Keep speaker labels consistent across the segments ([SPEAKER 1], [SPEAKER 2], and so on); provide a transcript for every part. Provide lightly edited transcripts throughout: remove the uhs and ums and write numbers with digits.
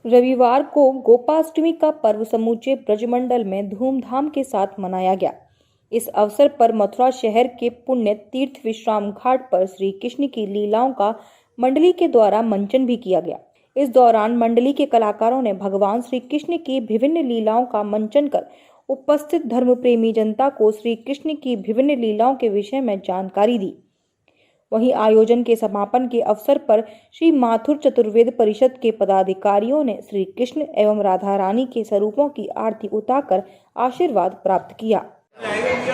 [SPEAKER 1] रविवार को गोपाष्टमी का पर्व समूचे ब्रजमंडल में धूमधाम के साथ मनाया गया। इस अवसर पर मथुरा शहर के पुण्य तीर्थ विश्राम घाट पर श्री कृष्ण की लीलाओं का मंडली के द्वारा मंचन भी किया गया। इस दौरान मंडली के कलाकारों ने भगवान श्री कृष्ण की विभिन्न लीलाओं का मंचन कर उपस्थित धर्म प्रेमी जनता को श्री कृष्ण की विभिन्न लीलाओं के विषय में जानकारी दी। वहीं आयोजन के समापन के अवसर पर श्री माथुर चतुर्वेद परिषद के पदाधिकारियों ने श्री कृष्ण एवं राधा रानी के स्वरूपों की आरती उतारकर आशीर्वाद प्राप्त किया।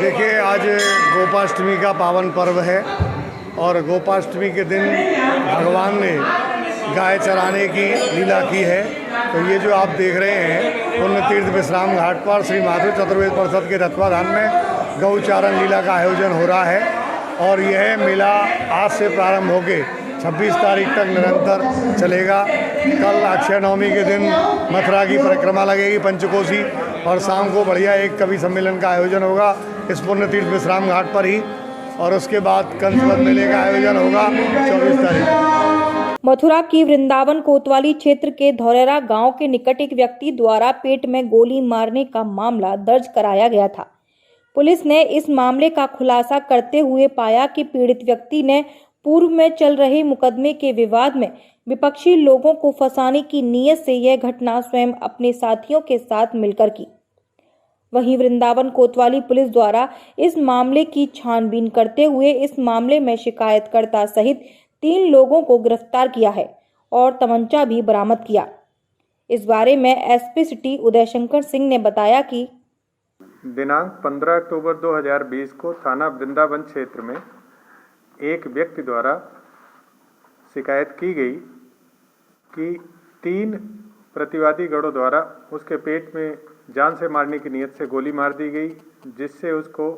[SPEAKER 2] देखिए, आज गोपाष्टमी का पावन पर्व है और गोपाष्टमी के दिन भगवान ने गाय चराने की लीला की है। तो ये जो आप देख रहे हैं पुण्य तीर्थ विश्राम घाट पर श्री माथुर चतुर्वेद परिषद के तत्वाधान में गौचारण लीला का आयोजन हो रहा है और यह मेला आज से प्रारंभ होकर 26 तारीख तक निरंतर चलेगा। कल अक्षय नवमी के दिन मथुरा की परिक्रमा लगेगी पंचकोसी और शाम को बढ़िया एक कवि सम्मेलन का आयोजन होगा इस पुण्य तीर्थ विश्राम घाट पर ही, और उसके बाद कंसवत मेले का आयोजन होगा 24 तारीख।
[SPEAKER 1] मथुरा की वृंदावन कोतवाली क्षेत्र के धौरेरा गांव के निकट एक व्यक्ति द्वारा पेट में गोली मारने का मामला दर्ज कराया गया था। पुलिस ने इस मामले का खुलासा करते हुए पाया कि पीड़ित व्यक्ति ने पूर्व में चल रहे मुकदमे के विवाद में विपक्षी लोगों को फंसाने की नीयत से यह घटना स्वयं अपने साथियों के साथ मिलकर की। वहीं वृंदावन कोतवाली पुलिस द्वारा इस मामले की छानबीन करते हुए इस मामले में शिकायतकर्ता सहित 3 लोगों को गिरफ्तार किया है और तमंचा भी बरामद किया। इस बारे में एसपी सिटी उदय शंकर सिंह ने बताया कि
[SPEAKER 3] दिनांक 15 अक्टूबर 2020 को थाना वृंदावन क्षेत्र में एक व्यक्ति द्वारा शिकायत की गई कि 3 प्रतिवादी गणों द्वारा उसके पेट में जान से मारने की नीयत से गोली मार दी गई, जिससे उसको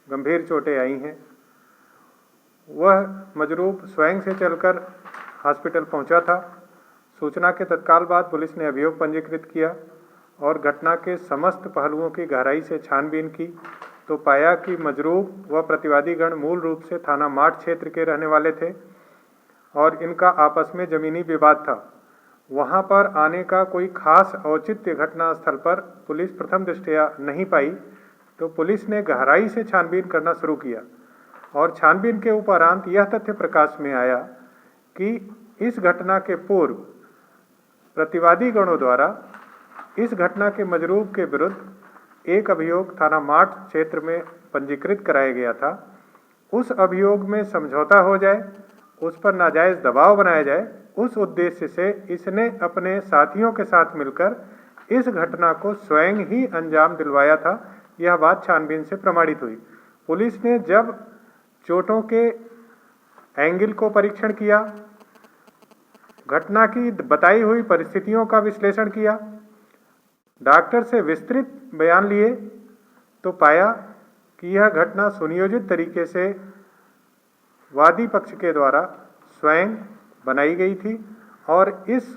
[SPEAKER 3] गंभीर चोटें आई हैं। वह मजरूब स्वयं से चलकर हॉस्पिटल पहुंचा था। सूचना के तत्काल बाद पुलिस ने अभियोग पंजीकृत किया और घटना के समस्त पहलुओं की गहराई से छानबीन की तो पाया कि मजरूब व प्रतिवादीगण मूल रूप से थाना माठ क्षेत्र के रहने वाले थे और इनका आपस में जमीनी विवाद था। वहां पर आने का कोई खास औचित्य घटनास्थल पर पुलिस प्रथम दृष्टया नहीं पाई, तो पुलिस ने गहराई से छानबीन करना शुरू किया और छानबीन के उपरांत यह तथ्य प्रकाश में आया कि इस घटना के पूर्व प्रतिवादी गणों द्वारा इस घटना के मजरूब के विरुद्ध एक अभियोग थाना माठ क्षेत्र में पंजीकृत कराया गया था। उस अभियोग में समझौता हो जाए, उस पर नाजायज दबाव बनाया जाए, उस उद्देश्य से इसने अपने साथियों के साथ मिलकर इस घटना को स्वयं ही अंजाम दिलवाया था। यह बात छानबीन से प्रमाणित हुई। पुलिस ने जब चोटों के एंगल को परीक्षण किया, घटना की बताई हुई परिस्थितियों का विश्लेषण किया, डॉक्टर से विस्तृत बयान लिए, तो पाया कि यह घटना सुनियोजित तरीके से वादी पक्ष के द्वारा स्वयं बनाई गई थी और इस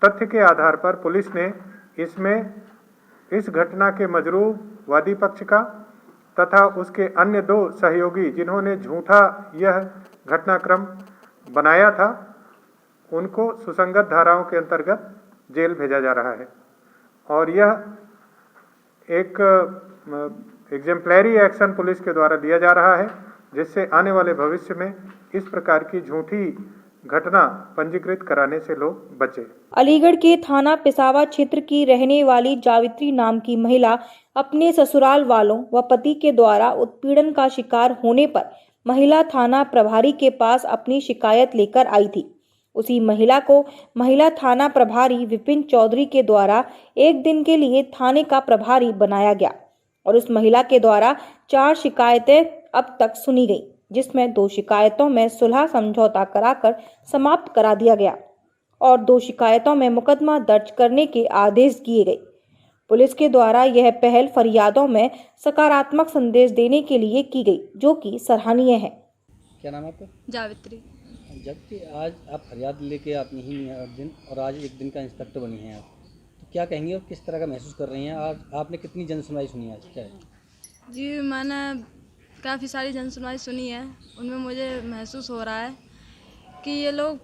[SPEAKER 3] तथ्य के आधार पर पुलिस ने इसमें इस घटना के मजरूब वादी पक्ष का तथा उसके अन्य 2 सहयोगी जिन्होंने झूठा यह घटनाक्रम बनाया था, उनको सुसंगत धाराओं के अंतर्गत जेल भेजा जा रहा है और यह एक एग्जेम्पलरी एक्शन पुलिस के द्वारा लिया जा रहा है, जिससे आने वाले भविष्य में इस प्रकार की झूठी घटना पंजीकृत कराने से लोग बचे।
[SPEAKER 1] अलीगढ़ के थाना पिसावा क्षेत्र की रहने वाली जावित्री नाम की महिला अपने ससुराल वालों व पति के द्वारा उत्पीड़न का शिकार होने पर महिला थाना प्रभारी के पास अपनी शिकायत लेकर आई थी। उसी महिला को महिला थाना प्रभारी विपिन चौधरी के द्वारा एक दिन के लिए थाने का प्रभारी बनाया गया और उस महिला के द्वारा 4 शिकायतें अब तक सुनी गई, जिसमें 2 शिकायतों में सुलह समझौता कराकर समाप्त करा दिया गया और 2 शिकायतों में मुकदमा दर्ज करने के आदेश दिए गए। पुलिस के द्वारा यह पहल फरियादों में सकारात्मक संदेश देने के लिए की गई, जो कि सराहनीय है।
[SPEAKER 4] क्या नाम है आपका?
[SPEAKER 5] जावित्री।
[SPEAKER 4] जबकि आज आप फरियाद लेके आती हैं 8 दिन और आज एक दिन का इंस्पेक्टर बनी हैं आप, तो क्या कहेंगे और किस तरह का महसूस कर रही हैं? आज आपने कितनी जन सुनवाई सुनी आज? क्या है
[SPEAKER 5] जी, मैंने काफ़ी सारी जन सुनवाई सुनी है। उनमें मुझे महसूस हो रहा है कि ये लोग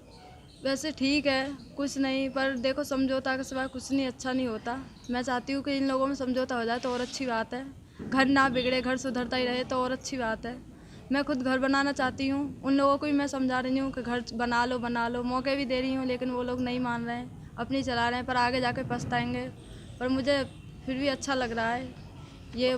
[SPEAKER 5] वैसे ठीक है, कुछ नहीं, पर देखो समझौता के सिवा कुछ नहीं अच्छा नहीं होता। मैं चाहती हूँ कि इन लोगों में समझौता हो जाए तो और अच्छी बात है। घर ना बिगड़े, घर सुधरता ही रहे तो और अच्छी बात है। मैं खुद घर बनाना चाहती हूँ, उन लोगों को भी मैं समझा रही हूँ कि घर बना लो, मौके भी दे रही हूँ, लेकिन वो लोग नहीं मान रहे हैं, अपनी चला रहे हैं, पर आगे जाके पछताएंगे। पर मुझे फिर भी अच्छा लग रहा है ये।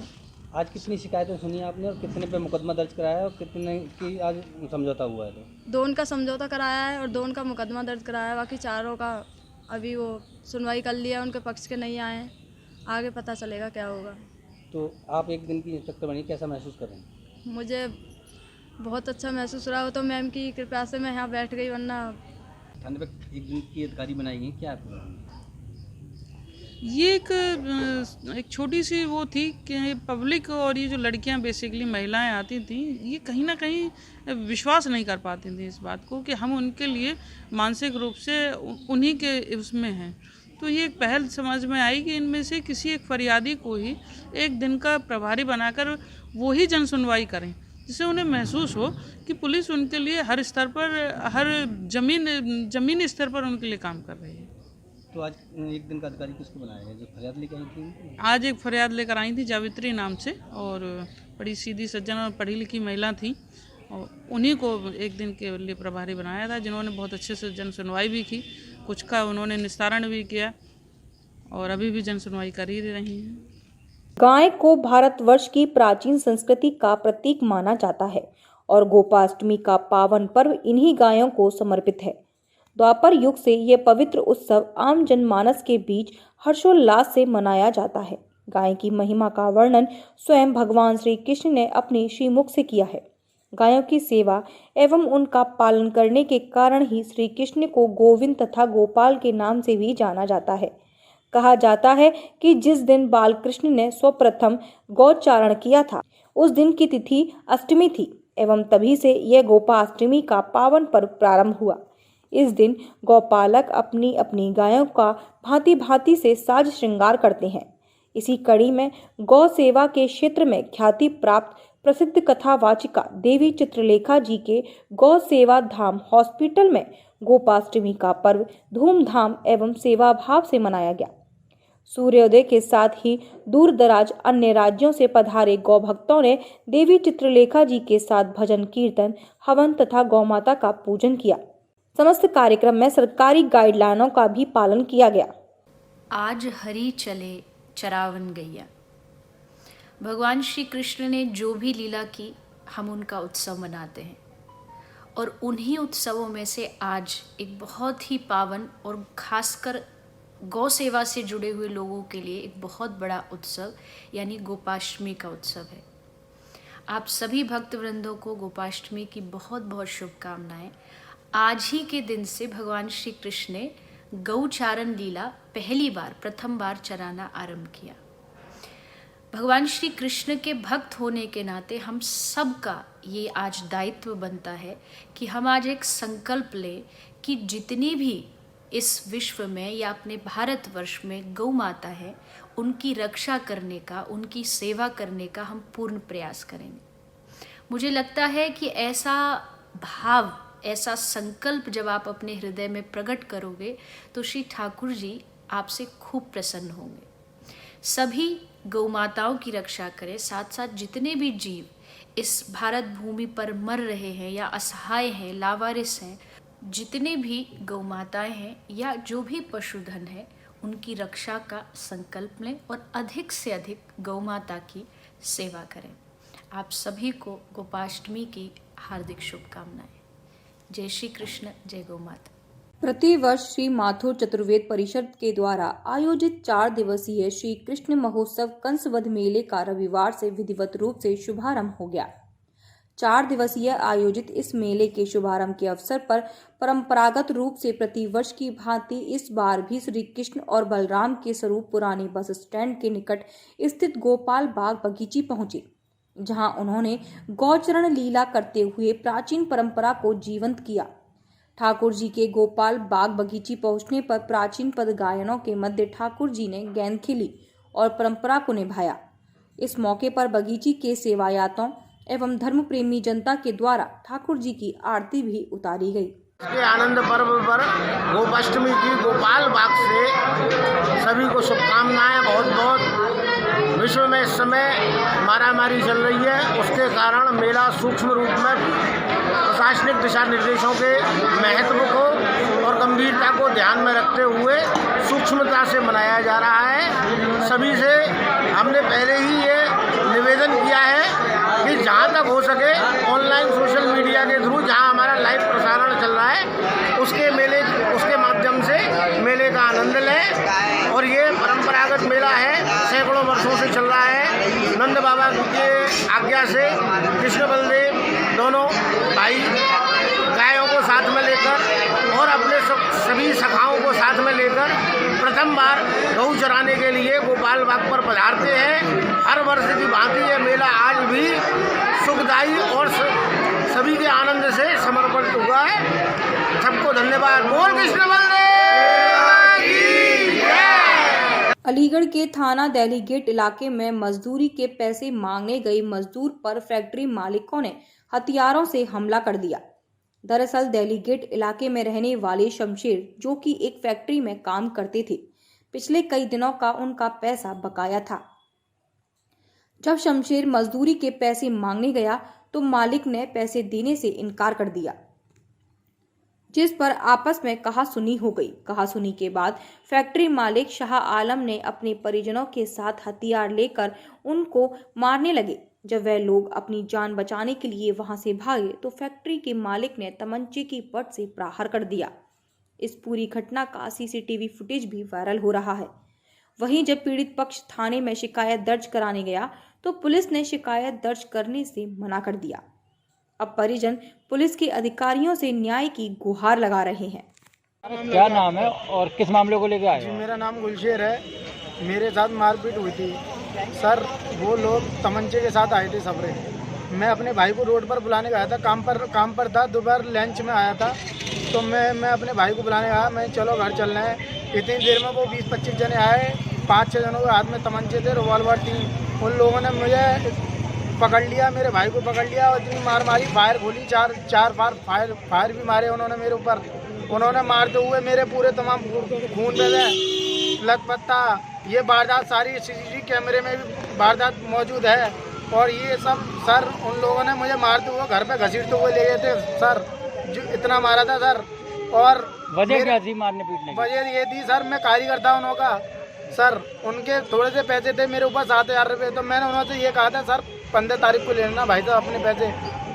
[SPEAKER 4] आज कितनी शिकायतें सुनी आपने और कितने पे मुकदमा दर्ज कराया है और कितने की आज समझौता हुआ है? तो
[SPEAKER 5] दोन का समझौता कराया है और दोन का मुकदमा दर्ज कराया है, बाकी चारों का अभी वो सुनवाई कर लिया, उनके पक्ष के नहीं आए हैं, आगे पता चलेगा क्या होगा।
[SPEAKER 4] तो आप एक दिन की इंस्पेक्टर बनी, कैसा महसूस कर रहे हैं?
[SPEAKER 5] मुझे बहुत अच्छा महसूस रहा, हो तो मैम की कृपा से मैं यहाँ बैठ गई, वरना
[SPEAKER 4] थाने पे एक दिन की अधिकारी बनाई गई, क्या आपको?
[SPEAKER 6] ये एक छोटी सी वो थी कि पब्लिक और ये जो लड़कियां बेसिकली महिलाएं आती थी, ये कहीं ना कहीं विश्वास नहीं कर पाती थी इस बात को कि हम उनके लिए मानसिक रूप से उन्हीं के उसमें हैं। तो ये एक पहल समझ में आई कि इनमें से किसी एक फरियादी को ही एक दिन का प्रभारी बनाकर वो ही जन सुनवाई करें, जिससे उन्हें महसूस हो कि पुलिस उनके लिए हर स्तर पर, हर जमीनी स्तर पर उनके लिए काम कर रही है।
[SPEAKER 4] तो आज एक दिन का अधिकारी किसको बनाया है? जो फरियाद लेके आई थी?
[SPEAKER 6] आज एक फरियाद लेकर आई थी जावित्री नाम से, और बड़ी सीधी सज्जन और पढ़ी लिखी महिला थी, और उन्हीं को एक दिन के लिए प्रभारी बनाया था, जिन्होंने बहुत अच्छे से जन सुनवाई भी की, कुछ का उन्होंने निस्तारण भी किया और अभी भी जन सुनवाई कर ही रही हैं।
[SPEAKER 1] गाय को भारतवर्ष की प्राचीन संस्कृति का प्रतीक माना जाता है और गोपाष्टमी का पावन पर्व इन्हीं गायों को समर्पित है। द्वापर युग से यह पवित्र उत्सव आम जनमानस के बीच हर्षोल्लास से मनाया जाता है। गाय की महिमा का वर्णन स्वयं भगवान श्री कृष्ण ने अपने श्रीमुख से किया है। गायों की सेवा एवं उनका पालन करने के कारण ही श्री कृष्ण को गोविंद तथा गोपाल के नाम से भी जाना जाता है। कहा जाता है कि जिस दिन बाल कृष्ण ने सर्वप्रथम गौचारण किया था, उस दिन की तिथि अष्टमी थी एवं तभी से यह गोपाष्टमी का पावन पर्व प्रारंभ हुआ। इस दिन गौपालक अपनी अपनी गायों का भांति भांति से साज श्रृंगार करते हैं। इसी कड़ी में गौ सेवा के क्षेत्र में ख्याति प्राप्त प्रसिद्ध कथावाचिका देवी चित्रलेखा जी के गौ सेवा धाम हॉस्पिटल में गोपाष्टमी का पर्व धूमधाम एवं सेवा भाव से मनाया गया। सूर्योदय के साथ ही दूर दराज अन्य राज्यों से पधारे गौ भक्तों ने देवी चित्रलेखा जी के साथ भजन कीर्तन, हवन तथा गौमाता का पूजन किया। समस्त कार्यक्रम में सरकारी गाइडलाइनों का भी पालन किया गया।
[SPEAKER 7] आज हरि चले चरावन गैया। भगवान श्री कृष्ण ने जो भी लीला की, हम उनका उत्सव मनाते हैं, और उन्हीं उत्सवों में से आज एक बहुत ही पावन और खासकर गौ सेवा से जुड़े हुए लोगों के लिए एक बहुत बड़ा उत्सव यानी गोपाष्टमी का उत्सव है। आप सभी भक्तवृंदों को गोपाष्टमी की बहुत बहुत शुभकामनाएं। आज ही के दिन से भगवान श्री कृष्ण ने गौचारण लीला प्रथम बार चराना आरंभ किया। भगवान श्री कृष्ण के भक्त होने के नाते हम सब का ये आज दायित्व बनता है कि हम आज एक संकल्प लें कि जितनी भी इस विश्व में या अपने भारतवर्ष में गौ माता है, उनकी रक्षा करने का, उनकी सेवा करने का हम पूर्ण प्रयास करेंगे। मुझे लगता है कि ऐसा भाव, ऐसा संकल्प जब आप अपने हृदय में प्रकट करोगे तो श्री ठाकुर जी आपसे खूब प्रसन्न होंगे। सभी गौ माताओं की रक्षा करें, साथ साथ जितने भी जीव इस भारत भूमि पर मर रहे हैं या असहाय हैं, लावारिस हैं, जितने भी गौ माताएं हैं या जो भी पशुधन है, उनकी रक्षा का संकल्प लें और अधिक से अधिक गौ माता की सेवा करें। आप सभी को गोपाष्टमी की हार्दिक शुभकामनाएं। जय श्री कृष्ण, जय गौ माता।
[SPEAKER 1] प्रतिवर्ष श्री माथुर चतुर्वेद परिषद के द्वारा आयोजित 4 दिवसीय श्री कृष्ण महोत्सव कंसवध मेले का रविवार से विधिवत रूप से शुभारंभ हो गया। 4 दिवसीय आयोजित इस मेले के शुभारंभ के अवसर पर परंपरागत रूप से प्रतिवर्ष की भांति इस बार भी श्री कृष्ण और बलराम के स्वरूप पुराने बस स्टैंड के निकट स्थित गोपाल बाग बगीची पहुंचे, जहां उन्होंने गौचरण लीला करते हुए प्राचीन परंपरा को जीवंत किया। ठाकुर जी के गोपाल बाग बगीची पहुंचने पर प्राचीन पद गायनों के मध्य ठाकुर जी ने गेंद खेली और परंपरा को निभाया। इस मौके पर बगीची के सेवायातों एवं धर्म प्रेमी जनता के द्वारा ठाकुर जी की आरती भी उतारी गई।
[SPEAKER 8] के आनंद पर्व पर गोपाष्टमी की गोपाल बाग से सभी को शुभकामनाएं। बहुत बहुत विश्व में इस समय मारामारी चल रही है, उसके कारण मेला सूक्ष्म रूप में प्रशासनिक दिशा निर्देशों के महत्व को और गंभीरता को ध्यान में रखते हुए सूक्ष्मता से मनाया जा रहा है। सभी से हमने पहले ही ये निवेदन किया है कि जहाँ तक हो सके ऑनलाइन सोशल मीडिया के थ्रू जहाँ हमारा लाइव प्रसारण चल रहा है उसके माध्यम से मेले का आनंद लें। और ये परंपरागत मेला है, सैकड़ों वर्षों से चल रहा है। नंद बाबा के आज्ञा से कृष्ण बलदेव दोनों भाई गायों को साथ में लेकर और अपने सभी सखाओं को साथ में लेकर प्रथम बार गऊ चराने के लिए गोपाल बाग पर पधारते हैं। हर वर्ष की भांति ये मेला आज भी सुखदायी और सभी के आनंद से समर्पित हुआ है। सबको धन्यवाद। बोल कृष्ण बलदेव की जय।
[SPEAKER 1] अलीगढ़ के थाना दिल्ली गेट इलाके में मजदूरी के पैसे मांगने गई मजदूर पर फैक्ट्री मालिकों ने हथियारों से हमला कर दिया। दरअसल दिल्ली गेट इलाके में रहने वाले शमशेर, जो कि एक फैक्ट्री में काम करते थे, पिछले कई दिनों का उनका पैसा बकाया था। जब शमशेर मजदूरी के पैसे मांगने गया तो मालिक ने पैसे देने से इनकार कर दिया, जिस पर आपस में कहासुनी हो गई। कहासुनी के बाद फैक्ट्री मालिक शाह आलम ने अपने परिजनों के साथ हथियार लेकर उनको मारने लगे। जब वह लोग अपनी जान बचाने के लिए वहां से भागे तो फैक्ट्री के मालिक ने तमंचे की पट से प्रहार कर दिया। इस पूरी घटना का सीसीटीवी फुटेज भी वायरल हो रहा है। वहीं जब पीड़ित पक्ष थाने में शिकायत दर्ज कराने गया तो पुलिस ने शिकायत दर्ज करने से मना कर दिया। अब परिजन पुलिस के अधिकारियों से न्याय की गुहार लगा रहे हैं।
[SPEAKER 4] क्या नाम है और किस मामले को लेकर आए?
[SPEAKER 9] जी, मेरा नाम गुलशेर है। मेरे साथ मारपीट हुई थी सर। वो लोग तमंचे के साथ आए थे सबरे। मैं अपने भाई को रोड पर बुलाने गया था, काम पर था। दोपहर लंच में आया था तो मैं अपने भाई को बुलाने गया। मैं चलो घर चलना है। इतनी देर में वो 20-25 जने आए। 5-6 जनों के हाथ में तमंचे थे, रिवॉल्वर थी। उन लोगों ने मुझे पकड़ लिया, मेरे भाई को पकड़ लिया और इतनी मार मारी, फायर खोली, चार बार फायर भी मारे उन्होंने मेरे ऊपर। उन्होंने मारते हुए मेरे पूरे तमाम खून पे लथपत्ता। ये वारदात सारी सीसीटीवी कैमरे में भी वारदात मौजूद है। और ये सब सर उन लोगों ने मुझे मारते हुए घर पे घसीटते हुए ले गए थे सर। जो इतना मारा था सर। और
[SPEAKER 4] वजह क्या थी मारने पीटने की?
[SPEAKER 9] वजह ये थी सर, मैं कारीगर था उन्हों का सर। उनके थोड़े से पैसे थे मेरे ऊपर 7,000 रुपये। तो मैंने उन्होंने ये कहा था सर 15 तारीख को ले लेना भाई साहब अपने पैसे।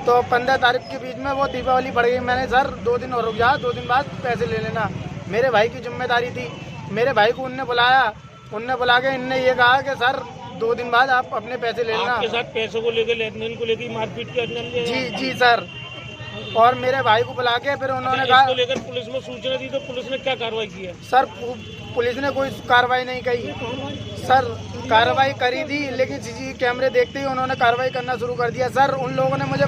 [SPEAKER 9] तो 15 तारीख के बीच में वो दीपावली पड़ गई। मैंने सर 2 दिन और रुक जा, 2 दिन बाद पैसे ले लेना। मेरे भाई की जिम्मेदारी थी। मेरे भाई को उनने बुला के इनने ये कहा कि सर 2 दिन बाद आप अपने पैसे ले लेना।
[SPEAKER 10] आपके साथ पैसों को लेकर लेन-देन को लेकर मारपीट करने?
[SPEAKER 9] जी सर। और मेरे भाई को बुला के फिर उन्होंने कहा
[SPEAKER 10] इसको लेकर पुलिस में सूचना दी तो पुलिस ने क्या कार्रवाई की है?
[SPEAKER 9] सर पुलिस ने कोई कार्रवाई नहीं की सर। कार्रवाई करी थी लेकिन सीसीटीवी कैमरे देखते ही उन्होंने कार्रवाई करना शुरू कर दिया सर। उन लोगों ने मुझे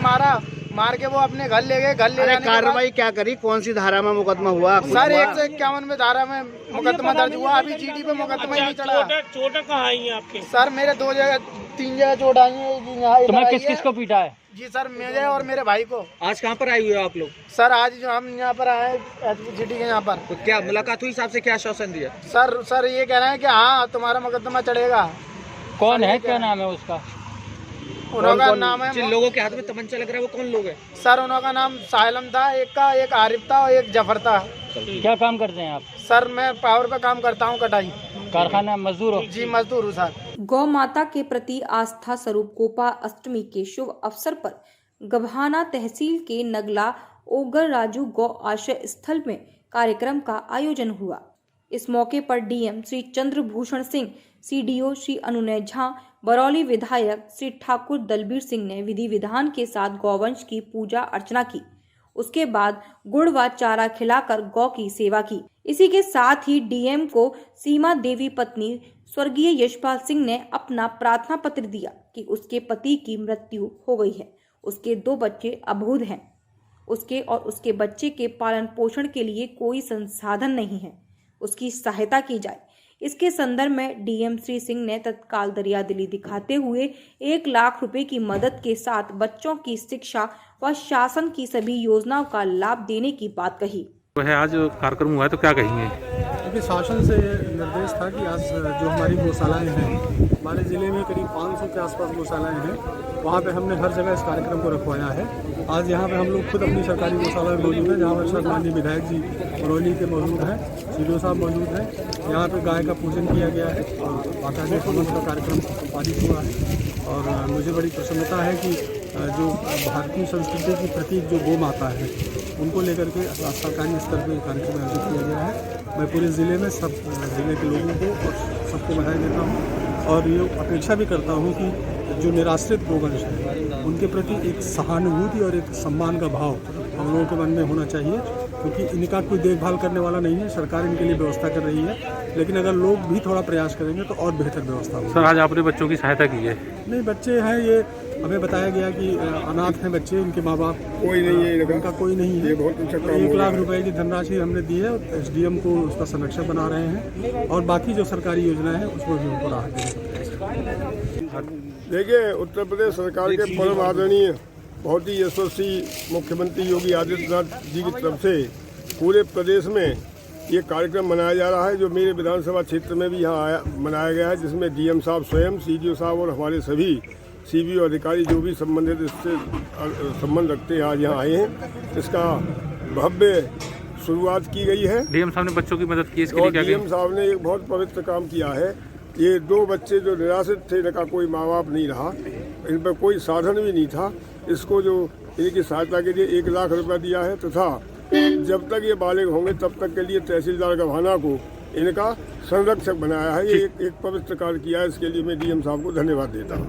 [SPEAKER 9] मार के वो अपने घर ले गए। घर ले जाने
[SPEAKER 8] कार्रवाई क्या करी? कौन सी धारा में मुकदमा हुआ
[SPEAKER 9] सर? 151 में धारा में मुकदमा दर्ज हुआ। अभी जीडी पे मुकदमा ही नहीं चढ़ा।
[SPEAKER 10] चोट कहाँ आई है आपके?
[SPEAKER 9] सर मेरे 3 जगह चोट आई है।
[SPEAKER 4] तुम्हें किस को पीटा है?
[SPEAKER 9] जी सर मेरे और मेरे भाई को।
[SPEAKER 10] आज कहाँ पर आए हुए हो आप लोग?
[SPEAKER 9] सर आज जो हम यहाँ पर आए सिटी के यहाँ पर।
[SPEAKER 10] तो क्या मुलाकात हुई? साहब से क्या आश्वासन दिया?
[SPEAKER 9] सर ये कह रहे हैं कि हाँ तुम्हारा मुकदमा चढ़ेगा।
[SPEAKER 4] कौन है, क्या नाम है उसका?
[SPEAKER 9] उनका नाम है,
[SPEAKER 10] जिन लोगों के हाथ में तमंचा लग रहा है वो कौन लोग हैं?
[SPEAKER 9] सर उनका नाम साहिलम था, एक आरिफ था और एक जफर था।
[SPEAKER 4] क्या काम करते हैं आप?
[SPEAKER 9] सर मैं पावर पे काम करता हूँ, कटाई
[SPEAKER 4] कारखाना मजदूर हो?
[SPEAKER 9] जी मजदूर हूँ सर।
[SPEAKER 1] गौ माता के प्रति आस्था स्वरूप गोपाष्टमी के शुभ अवसर पर गभाना तहसील के नगला ओगर राजू गौ आश्रय स्थल में कार्यक्रम का आयोजन हुआ। इस मौके पर डीएम श्री चंद्रभूषण सिंह, सीडीओ श्री अनुनय झा, बरौली विधायक श्री ठाकुर दलबीर सिंह ने विधि विधान के साथ गौवंश की पूजा अर्चना की। उसके बाद गुड़ व चारा खिलाकर गौ की सेवा की। इसी के साथ ही डीएम को सीमा देवी पत्नी स्वर्गीय यशपाल सिंह ने अपना प्रार्थना पत्र दिया कि उसके पति की मृत्यु हो गई है, उसके 2 बच्चे अबूझ हैं, उसके और उसके बच्चे के पालन पोषण के लिए कोई संसाधन नहीं है, उसकी सहायता की जाए। इसके संदर्भ में डीएम श्री सिंह ने तत्काल दरियादिली दिखाते हुए 1 लाख रुपए की मदद के साथ बच्चों की शिक्षा व शासन की सभी योजनाओं का लाभ देने की बात कही।
[SPEAKER 11] वह आज कार्यक्रम हुआ है तो क्या कहेंगे?
[SPEAKER 12] क्योंकि शासन से निर्देश था कि आज जो हमारी गौशालाएं हैं, हमारे ज़िले में करीब 500 के आसपास गौशालाएं हैं, वहाँ पे हमने हर जगह इस कार्यक्रम को रखवाया है। आज यहाँ पे हम लोग खुद अपनी सरकारी गौशाला में मौजूद हैं, जहाँ पर माननीय विधायक जी बरौली के मौजूद हैं, सीडीओ साहब मौजूद हैं। यहाँ पे गाय का पूजन किया गया है और बाकायदे का कार्यक्रम संपादित हुआ है। और मुझे बड़ी प्रसन्नता है कि जो भारतीय संस्कृति की प्रतीक जो गौ माता है, उनको लेकर के सरकारी स्तर पर कार्यक्रम आयोजित किया गया है। मैं पूरे ज़िले में सब ज़िले के लोगों को और सबको बधाई देता हूँ और ये अपेक्षा भी करता हूँ कि जो निराश्रित गोवंश है, उनके प्रति एक सहानुभूति और एक सम्मान का भाव हम लोगों के मन में होना चाहिए, क्योंकि इनका कोई देखभाल करने वाला नहीं है। सरकार इनके लिए व्यवस्था कर रही है, लेकिन अगर लोग भी थोड़ा प्रयास करेंगे तो और बेहतर व्यवस्था होगी।
[SPEAKER 11] सर, आज आपने बच्चों की सहायता की है?
[SPEAKER 12] नहीं, बच्चे हैं, ये हमें बताया गया कि अनाथ हैं बच्चे, इनके माँ बाप कोई नहीं है, इनका कोई नहीं है। 1 लाख रुपए की धनराशि हमने दी है, एसडीएम को उसका संरक्षक बना रहे हैं और बाकी जो सरकारी योजना है उसमें भी उनको राहत देने।
[SPEAKER 13] देखिए, उत्तर प्रदेश सरकार के परम आदरणीय बहुत ही यशस्वी मुख्यमंत्री योगी आदित्यनाथ जी की तरफ से पूरे प्रदेश में ये कार्यक्रम मनाया जा रहा है, जो मेरे विधानसभा क्षेत्र में भी यहाँ मनाया गया है, जिसमें डीएम साहब स्वयं, सीडीओ साहब और हमारे सभी सीबीओ अधिकारी जो भी संबंधित इससे संबंध रखते हैं आज यहाँ आए हैं। इसका भव्य शुरुआत की गई है।
[SPEAKER 11] डीएम साहब ने बच्चों की मदद की, इसके लिए क्या
[SPEAKER 13] डीएम साहब ने एक बहुत पवित्र काम किया है। ये 2 बच्चे जो निराश्रित थे, इनका कोई माँ बाप नहीं रहा, इन पर कोई साधन भी नहीं था, इसको जो इनकी सहायता के लिए 1 लाख रुपया दिया है तथा जब तक ये बालिग होंगे तब तक के लिए तहसीलदार गवाना को इनका संरक्षक बनाया है। ये एक पवित्र कार्य किया है, इसके लिए मैं डीएम साहब को धन्यवाद देता हूँ।